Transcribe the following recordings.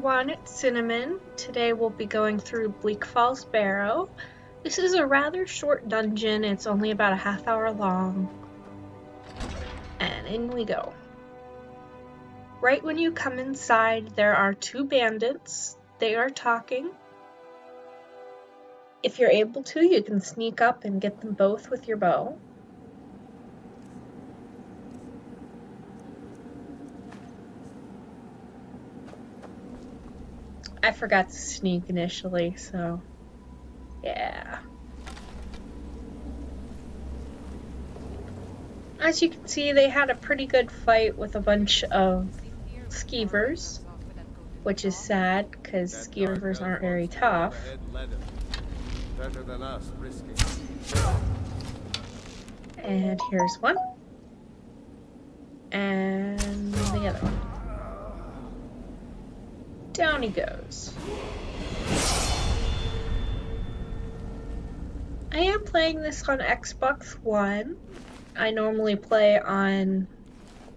everyone, it's Syneamin. Today we'll be going through Bleak Falls Barrow. This is a rather short dungeon, it's only about a half hour long. And in we go. Right when you come inside, there are two bandits. They are talking. If you're able to, you can sneak up and get them both with your bow. I forgot to sneak initially, so yeah. As you can see, they had a pretty good fight with a bunch of skeevers, which is sad because skeevers aren't very tough. Better than us, risking. And here's one. And the other one. Down he goes. I am playing this on Xbox One. I normally play on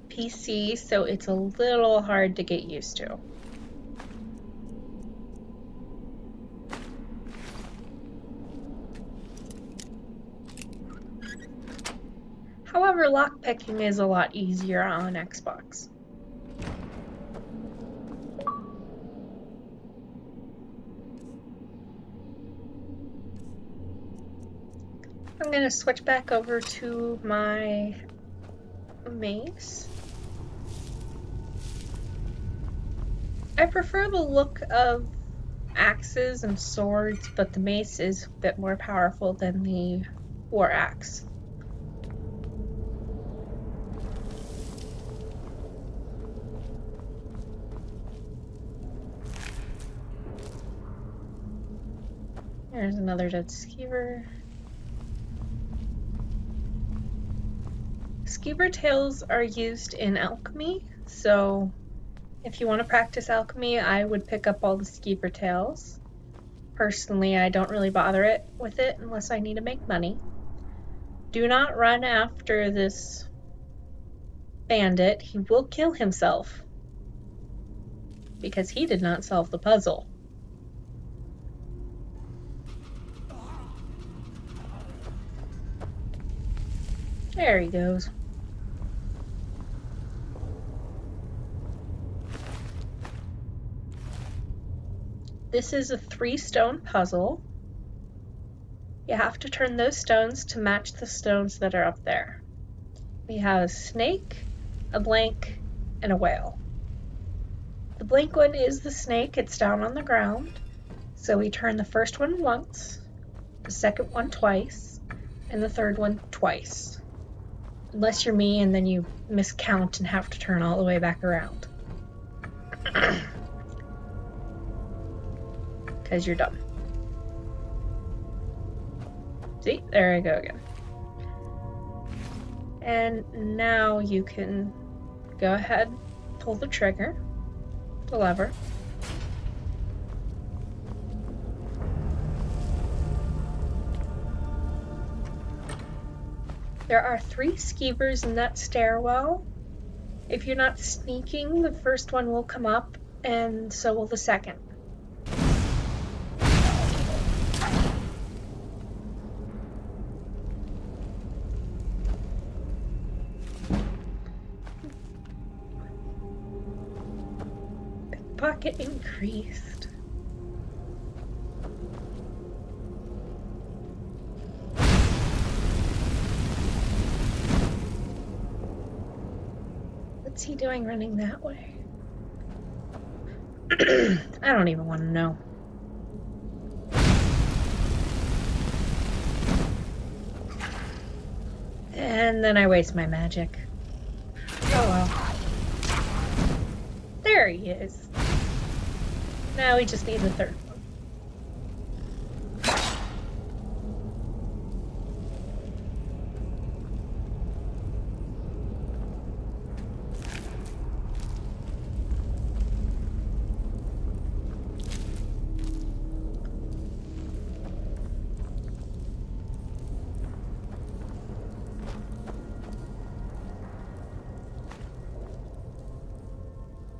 PC, so it's a little hard to get used to. However, lockpicking is a lot easier on Xbox. I'm going to switch back over to my mace. I prefer the look of axes and swords, but the mace is a bit more powerful than the war axe. There's another dead skeever. Skeever tails are used in alchemy, so if you want to practice alchemy, I would pick up all the skeever tails. Personally, I don't really bother with it unless I need to make money. Do not run after this bandit. He will kill himself because he did not solve the puzzle. There he goes. This is a 3-stone puzzle. You have to turn those stones to match the stones that are up there. We have a snake, a blank, and a whale. The blank one is the snake. It's down on the ground. So we turn the first one once, the second one twice, and the third one twice. Unless you're me and then you miscount and have to turn all the way back around. Because you're dumb. See? There I go again. And now you can go ahead, pull the trigger, the lever. There are 3 skeevers in that stairwell. If you're not sneaking, the first one will come up, and so will the second. Pickpocket increased. What's he doing running that way? I don't even want to know. And then I waste my magic. Oh well. There he is. Now we just need the third one.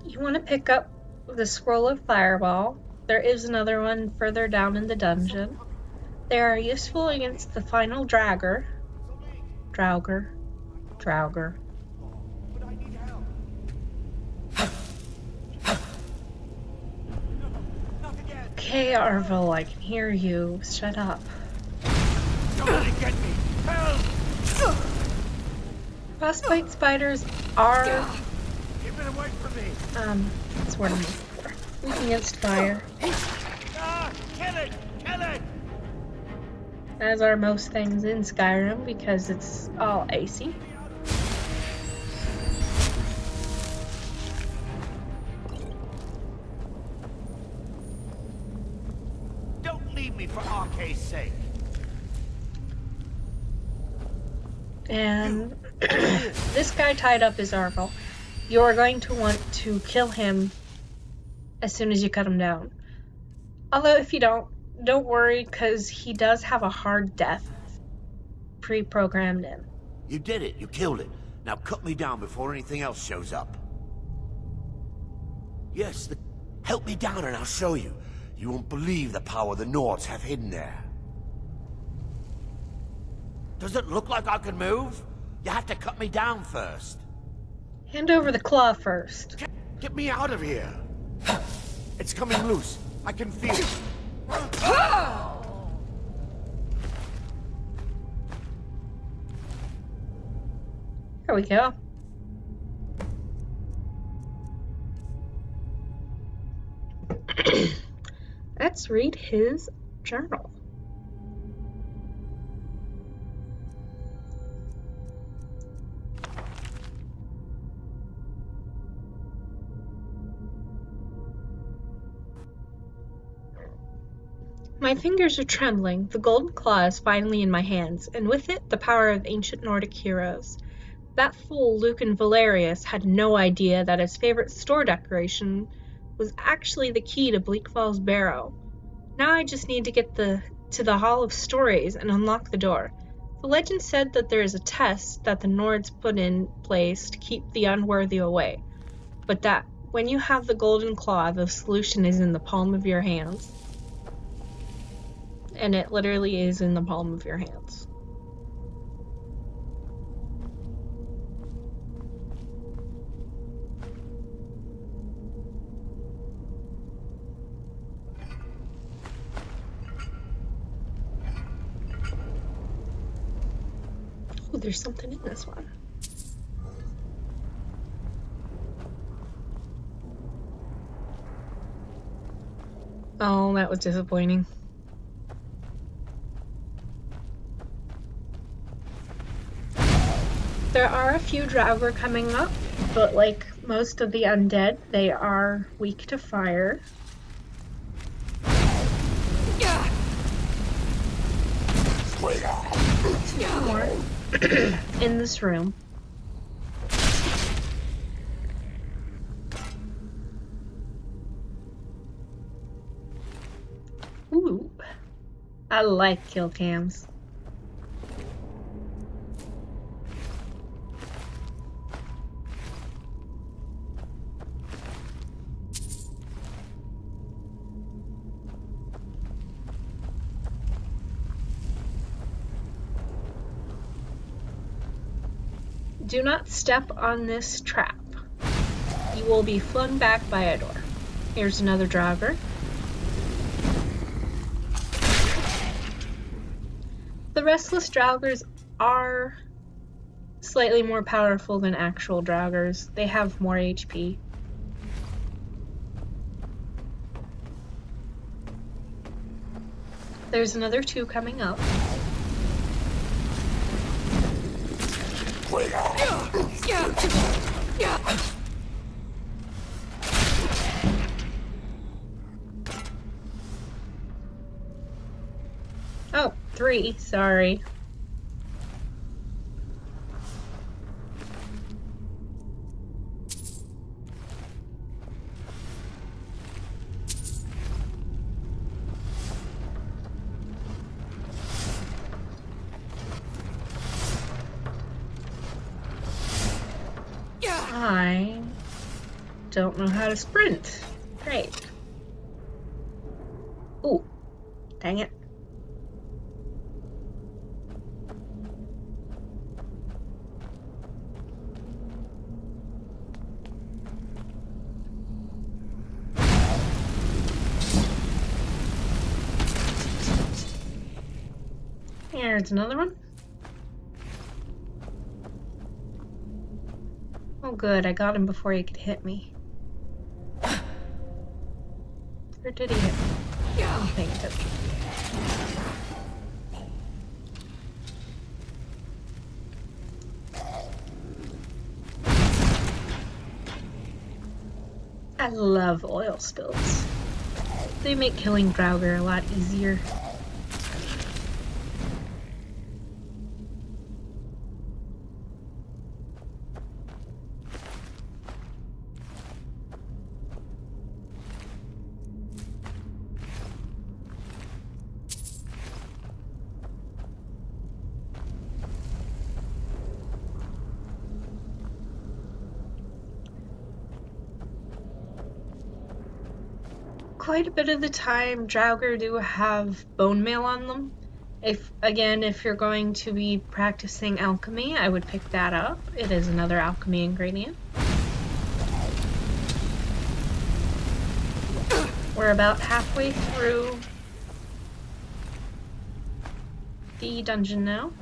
You want to pick up the scroll of fireball. There is another one further down in the dungeon. They are useful against the final Draugr. Draugr. But I need help. Not again. Okay, Arvel, I can hear you. Shut up. Somebody get me. Help! Frostbite spiders are, Keep it away from me. that's what I'm looking for. Weak against fire, Ah, kill it! Kill it! as are most things in Skyrim because it's all icy. Don't leave me for Arcade's sake. And this guy tied up is Arvel. You are going to want to kill him as soon as you cut him down. Although if you don't worry, because he does have a hard death pre-programmed in. You did it. You killed it. Now cut me down before anything else shows up. Yes, help me down and I'll show you. You won't believe the power the Nords have hidden there. Does it look like I can move? You have to cut me down first. Hand over the claw first. Get me out of here. It's coming loose. I can feel it. There we go. Let's read his journal. My fingers are trembling. The golden claw is finally in my hands, and with it, the power of ancient Nordic heroes. That fool Lucan Valerius had no idea that his favorite store decoration was actually the key to Bleak Falls Barrow. Now I just need to get to the Hall of Stories and unlock the door. The legend said that there is a test that the Nords put in place to keep the unworthy away, but that when you have the golden claw, the solution is in the palm of your hands. And it literally is in the palm of your hands. Oh, there's something in this one. Oh, that was disappointing. There are a few Draugr coming up, but like most of the undead, they are weak to fire. More in this room. Ooh, I like kill cams. Do not step on this trap. You will be flung back by a door. Here's another Draugr. The restless Draugrs are slightly more powerful than actual Draugrs. They have more HP. There's another two coming up. Oh, 3, sorry. I don't know how to sprint. Great. Ooh, dang it. There's another one. Oh good, I got him before he could hit me. Or did he hit me? I don't think so. I love oil spills. They make killing Draugr a lot easier. Quite a bit of the time, Draugr do have bone meal on them. If you're going to be practicing alchemy, I would pick that up. It is another alchemy ingredient. We're about halfway through the dungeon now.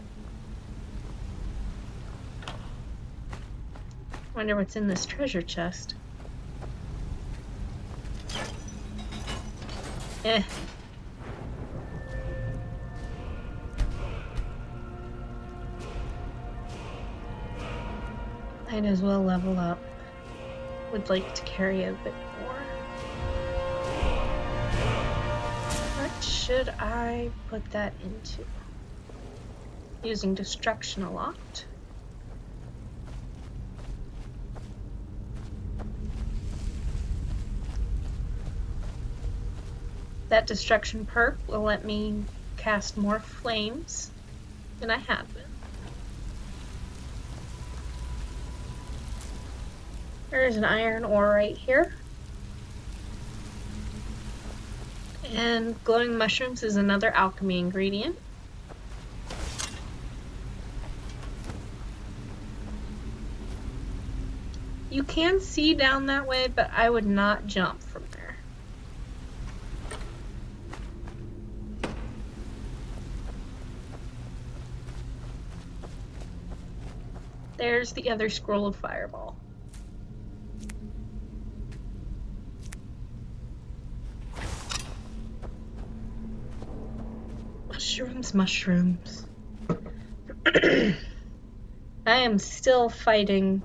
Wonder what's in this treasure chest. Eh. Might as well level up. Would like to carry a bit more. What should I put that into? Using destruction a lot. That destruction perk will let me cast more flames than I have been. There's an iron ore right here. And glowing mushrooms is another alchemy ingredient. You can see down that way, but I would not jump from there. There's the other scroll of fireball. Mushrooms. I am still fighting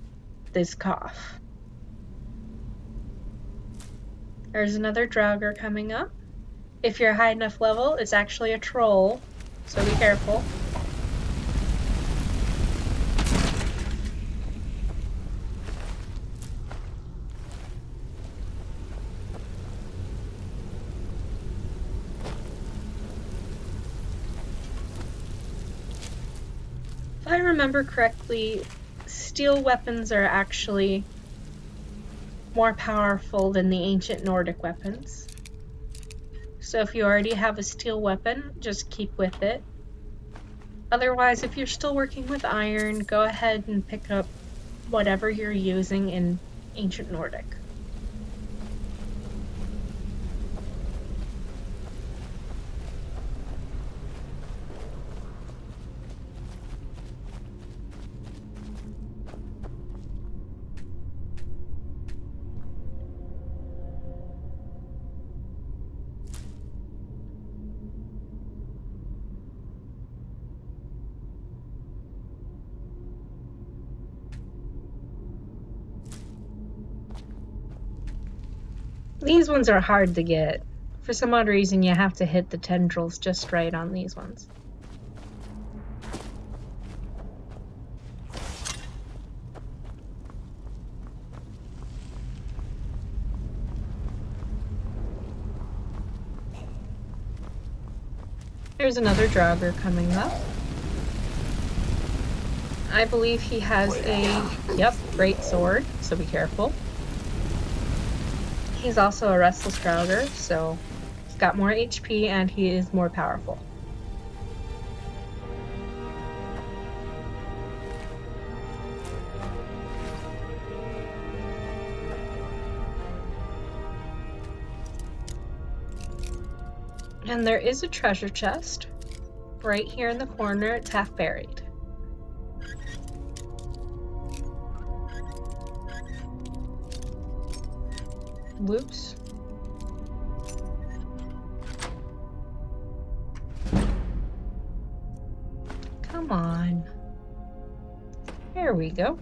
this cough. There's another Draugr coming up. If you're high enough level, it's actually a troll, so be careful. If I remember correctly, steel weapons are actually more powerful than the ancient Nordic weapons. So if you already have a steel weapon, just keep with it. Otherwise, if you're still working with iron, go ahead and pick up whatever you're using in ancient Nordic. These ones are hard to get. For some odd reason, you have to hit the tendrils just right on these ones. There's another Draugr coming up. I believe he has a, great sword, so be careful. He's also a restless Draugr, so he's got more HP and he is more powerful. And there is a treasure chest right here in the corner. It's half buried. Whoops. Come on. There we go.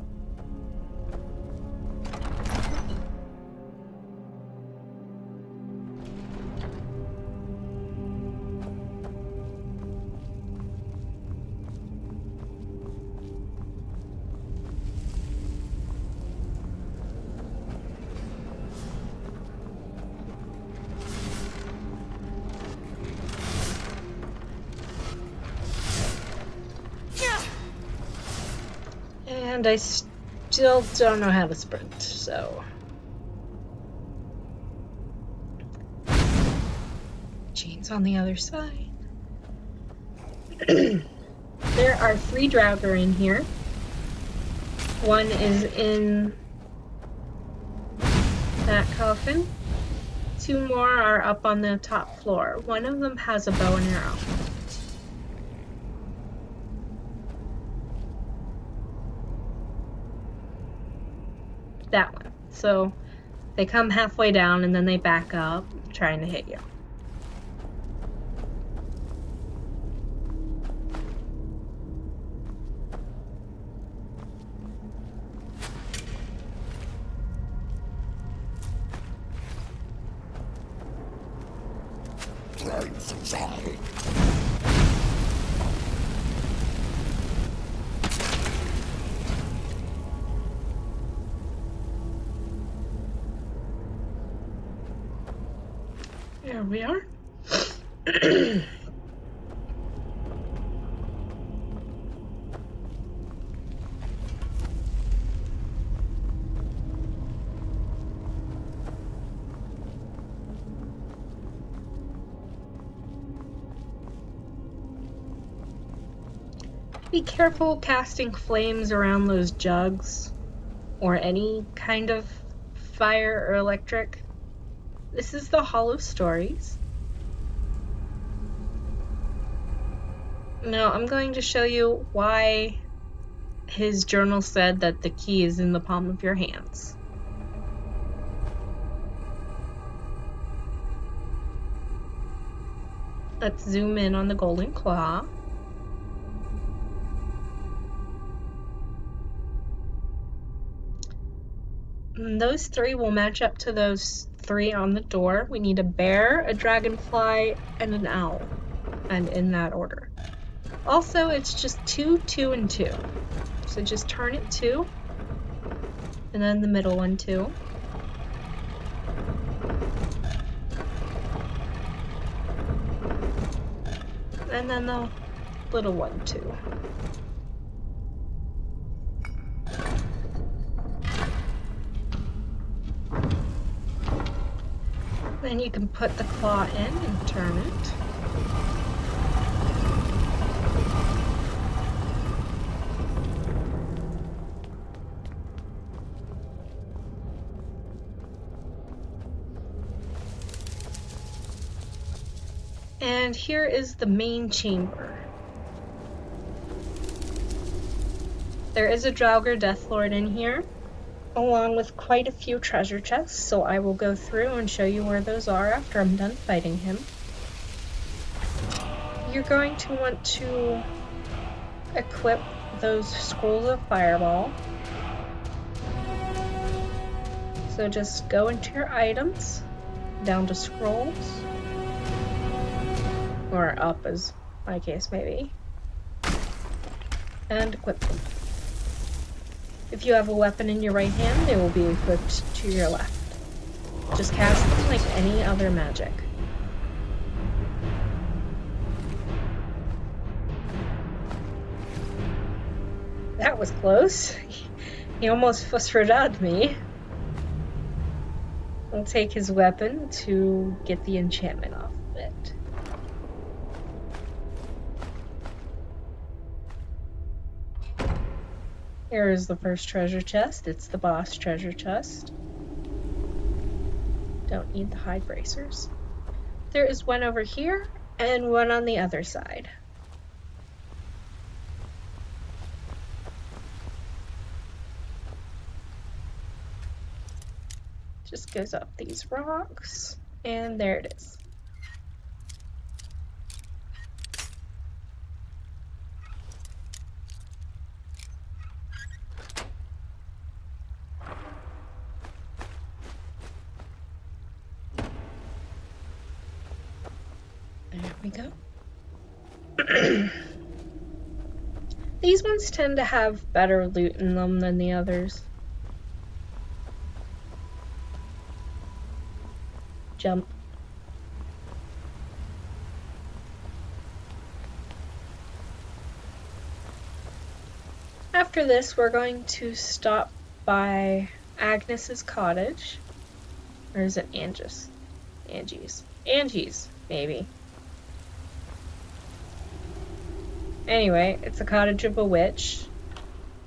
And I still don't know how to sprint, so... Jane's on the other side. There are 3 Draugr in here. One is in that coffin. 2 more are up on the top floor. One of them has a bow and arrow. That one. So they come halfway down and then they back up, trying to hit you. There we are. Be careful casting flames around those jugs or any kind of fire or electric. This is the Hall of Stories. Now I'm going to show you why his journal said that the key is in the palm of your hands. Let's zoom in on the golden claw. And those 3 will match up to those 3 on the door. We need a bear, a dragonfly, and an owl. And in that order. Also, it's just 2, 2, and 2. So just turn it 2. And then the middle one 2. And then the little one 2. Then you can put the claw in and turn it. And here is the main chamber. There is a Draugr Deathlord in here, along with quite a few treasure chests, so I will go through and show you where those are after I'm done fighting him. You're going to want to equip those scrolls of fireball. So just go into your items, down to scrolls, or up as my case may be, and equip them. If you have a weapon in your right hand, they will be equipped to your left. Just cast them like any other magic. That was close. He almost phosphored me. We'll take his weapon to get the enchantment off of it. Here is the first treasure chest. It's the boss treasure chest. Don't need the hide bracers. There is one over here and one on the other side. Just goes up these rocks, and there it is. There we go. These ones tend to have better loot in them than the others. Jump. After this, we're going to stop by Agnes's cottage. Or is it Angie's? Angie's, maybe. Anyway, it's a cottage of a witch.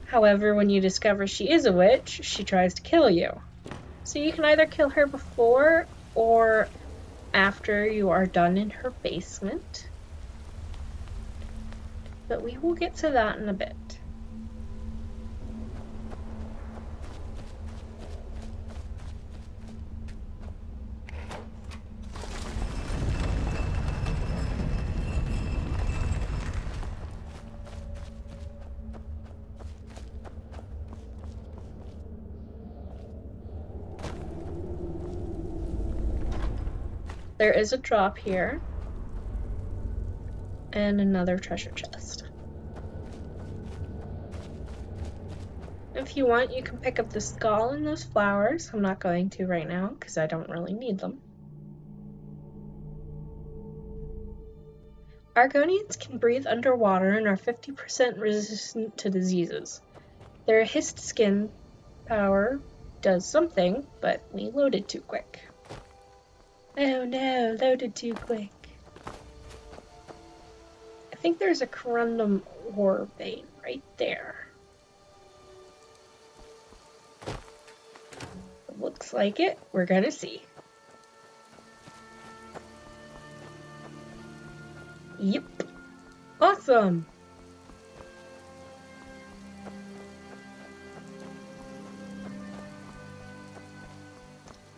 However, when you discover she is a witch, she tries to kill you. So you can either kill her before or after you are done in her basement. But we will get to that in a bit. There is a drop here, and another treasure chest. If you want, you can pick up the skull and those flowers. I'm not going to right now, because I don't really need them. Argonians can breathe underwater and are 50% resistant to diseases. Their hissed skin power does something, but we loaded too quick. Oh no, loaded too quick. I think there's a corundum ore vein right there. Looks like it. We're gonna see. Yep. Awesome.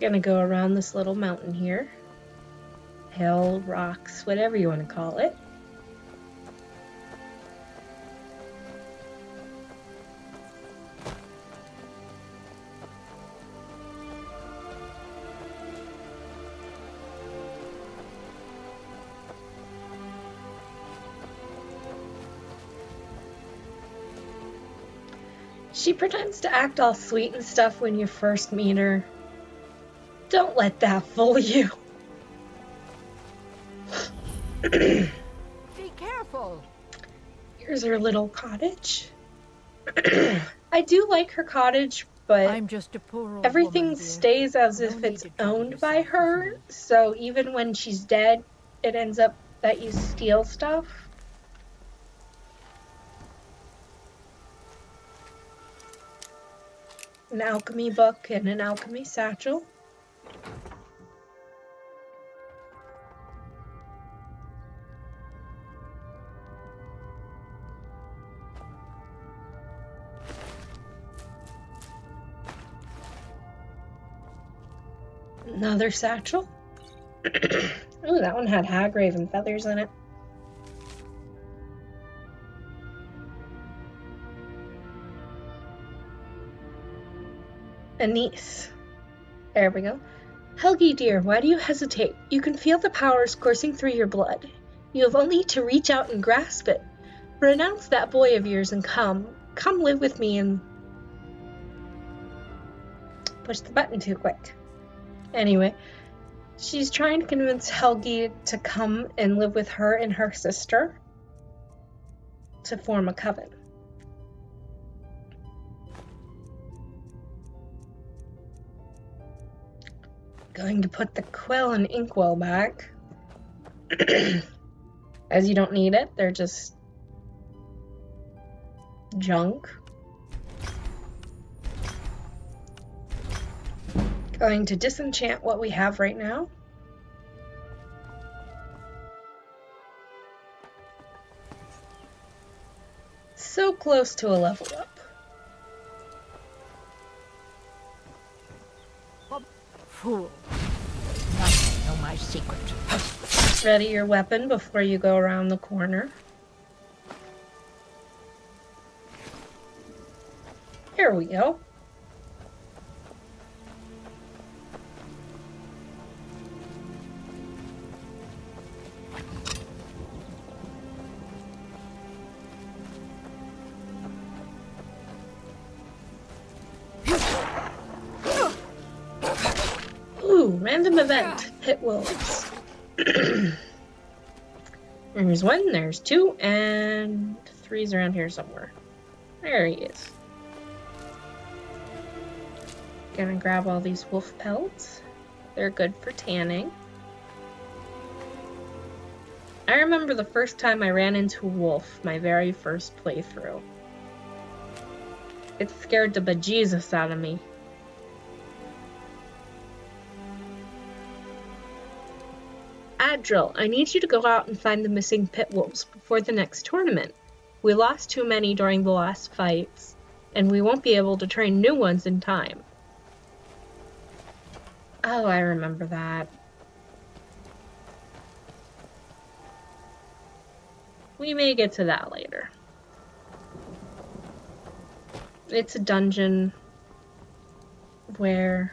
Gonna go around this little mountain here. Hill, rocks, whatever you want to call it. She pretends to act all sweet and stuff when you first meet her. Don't let that fool you. Be careful. Here's her little cottage. I do like her cottage, but I'm just a poor old everything woman, dear. stays as No if need it's to trouble owned by yourself her. with me. So even when she's dead, it ends up that you steal stuff. An alchemy book and an alchemy satchel. Another satchel. Oh, that one had hagraven feathers in it. A niece. There we go. Helgi, dear, why do you hesitate? You can feel the powers coursing through your blood. You have only to reach out and grasp it. Renounce that boy of yours and come. Come live with me and... Push the button too quick. Anyway, she's trying to convince Helgi to come and live with her and her sister to form a coven. Going to put the quill and inkwell back. As you don't need it, they're just junk. Going to disenchant what we have right now. So close to a level up. Fool. Nothing know my secret. Ready your weapon before you go around the corner. Here we go. Ooh, random event. Pit wolves. There's 1, there's 2, and 3's around here somewhere. There he is. Gonna grab all these wolf pelts. They're good for tanning. I remember the first time I ran into a wolf, my very first playthrough. It scared the bejesus out of me. Adril, I need you to go out and find the missing pit wolves before the next tournament. We lost too many during the last fights, and we won't be able to train new ones in time. Oh, I remember that. We may get to that later. It's a dungeon where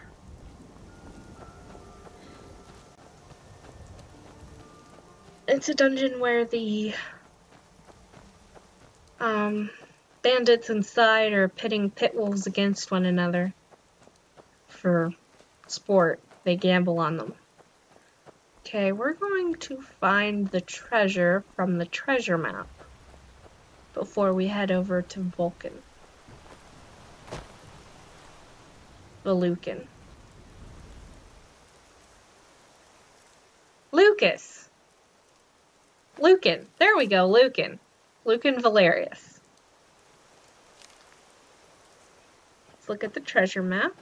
the bandits inside are pitting pit wolves against one another for sport. They gamble on them. Okay, we're going to find the treasure from the treasure map before we head over to Vulcan. Lucan. Lucas! Lucan. There we go, Lucan. Lucan Valerius. Let's look at the treasure map.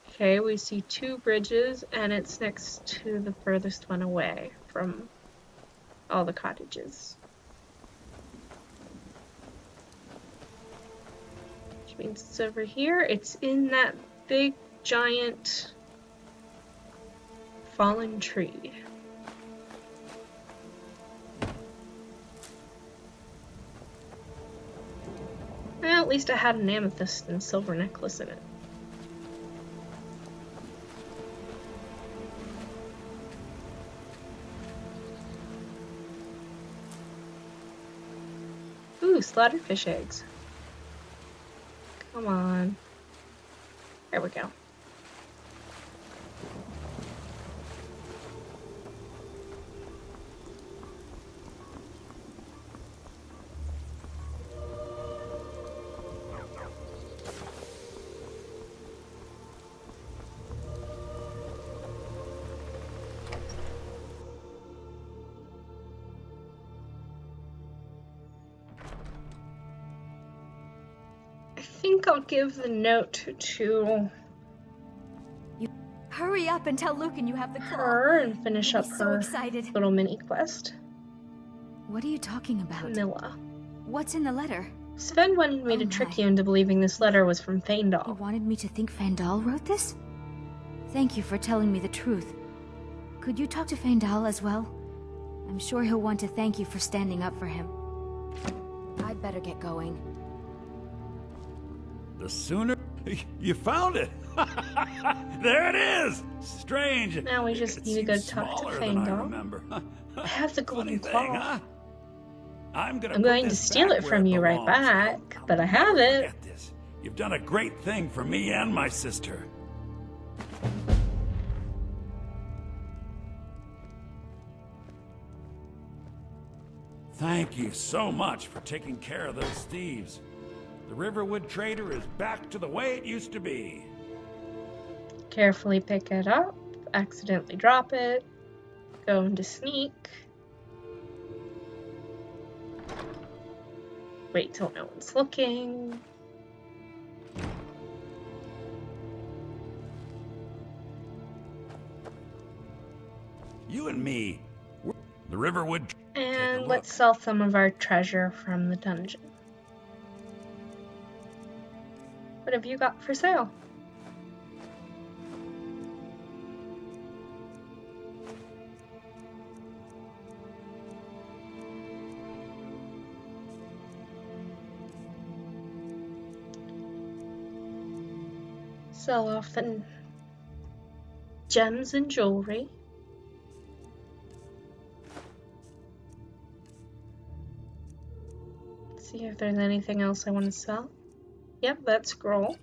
Okay, we see 2 bridges, and it's next to the furthest one away from all the cottages. Which means it's over here. It's in that big, giant, fallen tree. Well, at least I had an amethyst and silver necklace in it. Ooh, slaughtered fish eggs. Come on. There we go. I think I'll give the note to Hurry up and tell Lucan you have the claw. her and finish up He'll be so her excited. little mini quest. What are you talking about? Camilla. What's in the letter? Sven wanted me to trick you into believing this letter was from You Feindal. wanted me to think Fandal wrote this? Thank you for telling me the truth. Could you talk to Fandal as well? I'm sure he'll want to thank you for standing up for him. I'd better get going. The sooner... You found it! There it is! Strange. Now we just It need to go seems talk to smaller than I Feindal. remember. I have the golden Funny claw. thing, huh? I'm I'm going to steal it from you right back, but I have it. Forget this. You've done a great thing for me and my sister. Thank you so much for taking care of those thieves. The Riverwood Trader is back to the way it used to be. Carefully pick it up. accidentally drop it. Go into sneak. Wait till no one's looking. You and me. The Riverwood. And let's sell some of our treasure from the dungeon. What have you got for sale? Sell off the gems and jewelry. See if there's anything else I want to sell. Yep, that scroll.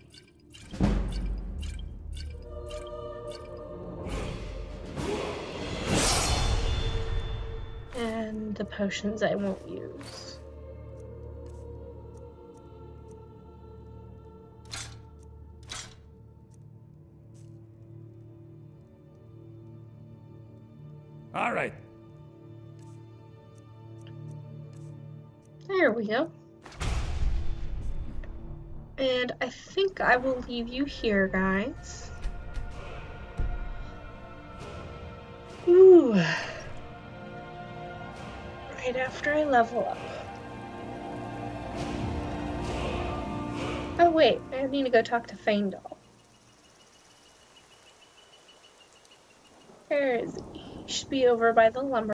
And the potions I won't use. All right. There we go. And I think I will leave you here, guys. Ooh. Right after I level up. Oh wait, I need to go talk to Faendal. Where is he? He should be over by the lumber.